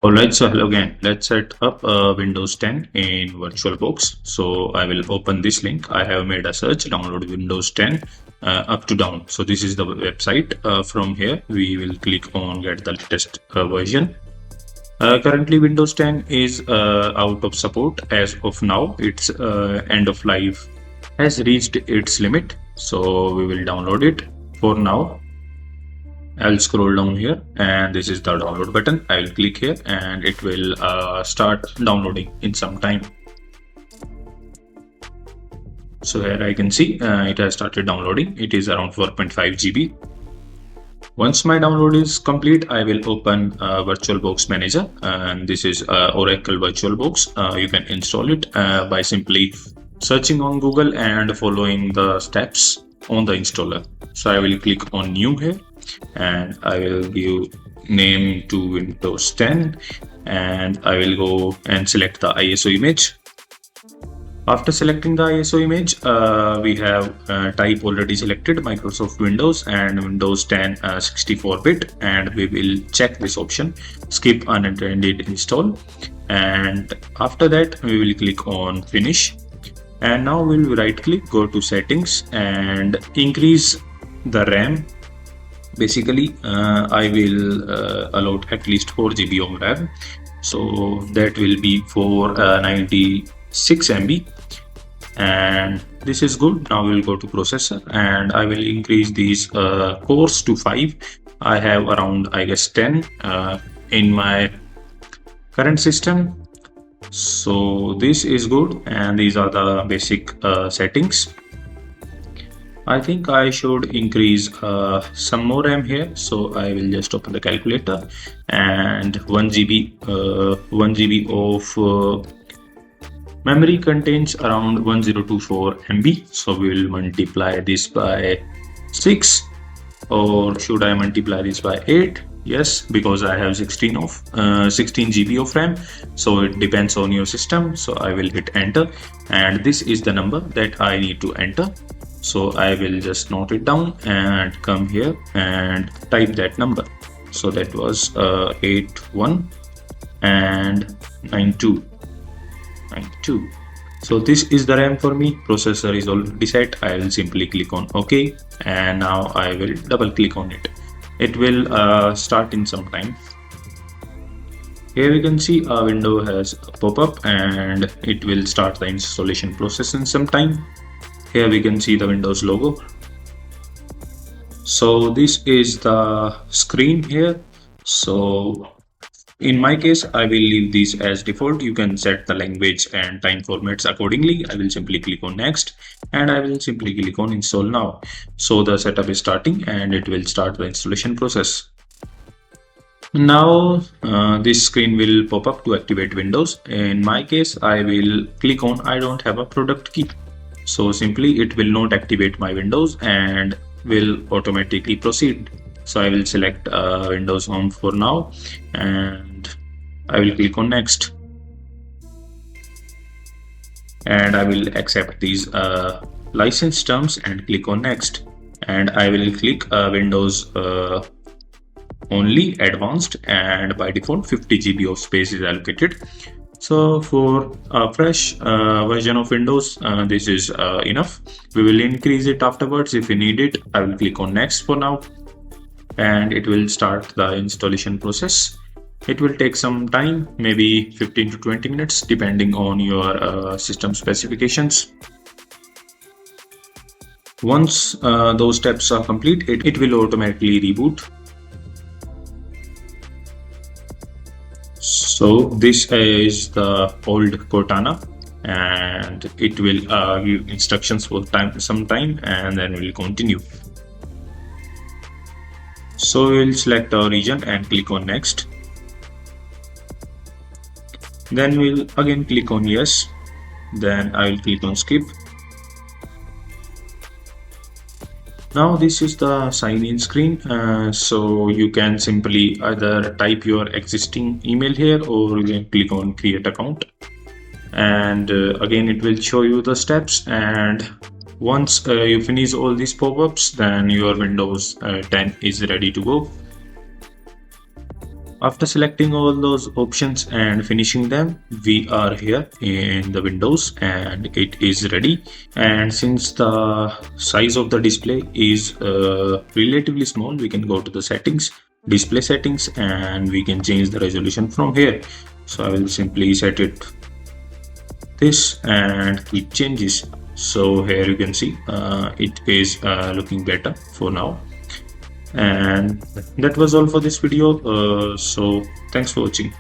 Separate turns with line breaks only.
Alright, so hello again. Let's set up Windows 10 in VirtualBox. So I will open this link. I have made a search, download Windows 10 up to down. So this is the website. From here, we will click on get the latest version. Currently, Windows 10 is out of support as of now. Its end of life has reached its limit. So we will download it for now. I'll scroll down here and this is the download button. I'll click here and it will start downloading in some time. So here I can see it has started downloading. It is around 4.5 GB. Once my download is complete, I will open VirtualBox Manager, and this is Oracle VirtualBox. You can install it by simply searching on Google and following the steps on the installer. So I will click on new here and I will give name to Windows 10 and I will go and select the ISO image. After selecting the ISO image, we have type already selected, Microsoft Windows and Windows 10 64-bit, and we will check this option, skip unintended install, and after that we will click on finish. And now we'll right click, go to settings and increase the RAM. Basically, I will allot at least 4 GB of RAM, so that will be 496 MB, and this is good. Now we'll go to processor and I will increase these cores to 5. I have around, I guess, 10 in my current system, so this is good, and these are the basic settings. I think I should increase some more RAM here, so I will just open the calculator and 1 GB of memory contains around 1024 MB, so we will multiply this by 6, or should I multiply this by 8? Yes, because I have 16 GB of RAM, so it depends on your system. So I will hit enter and this is the number that I need to enter. So I will just note it down and come here and type that number. So that was 81 and 92. So this is the RAM for me. Processor is already set. I will simply click on OK, and now I will double click on it. It will start in some time. Here we can see a window has a pop-up and it will start the installation process in some time. Here we can see the Windows logo. So this is the screen here. So in my case, I will leave these as default. You can set the language and time formats accordingly. I will simply click on next and I will simply click on install now. So the setup is starting and it will start the installation process. Now this screen will pop up to activate Windows. In my case, I will click on I don't have a product key. So simply it will not activate my Windows and will automatically proceed. So I will select Windows Home for now and I will click on next. And I will accept these license terms and click on next. And I will click Windows only advanced, and by default 50 GB of space is allocated. So for a fresh version of Windows, this is enough. We will increase it afterwards if we need it. I will click on next for now and it will start the installation process. It will take some time, maybe 15 to 20 minutes depending on your system specifications. Once those steps are complete, it will automatically reboot. So this is the old Cortana and it will give instructions for some time and then we'll continue. So we'll select our region and click on next. Then we'll again click on yes. Then I will click on skip. Now this is the sign in screen, so you can simply either type your existing email here or you can click on create account, and again it will show you the steps, and once you finish all these pop-ups, then your Windows 10 is ready to go. After selecting all those options and finishing them, we are here in the Windows and it is ready. And since the size of the display is relatively small, we can go to the settings, display settings, and we can change the resolution from here. So I will simply set it this and click changes. So here you can see it is looking better for now. And that was all for this video. So thanks for watching.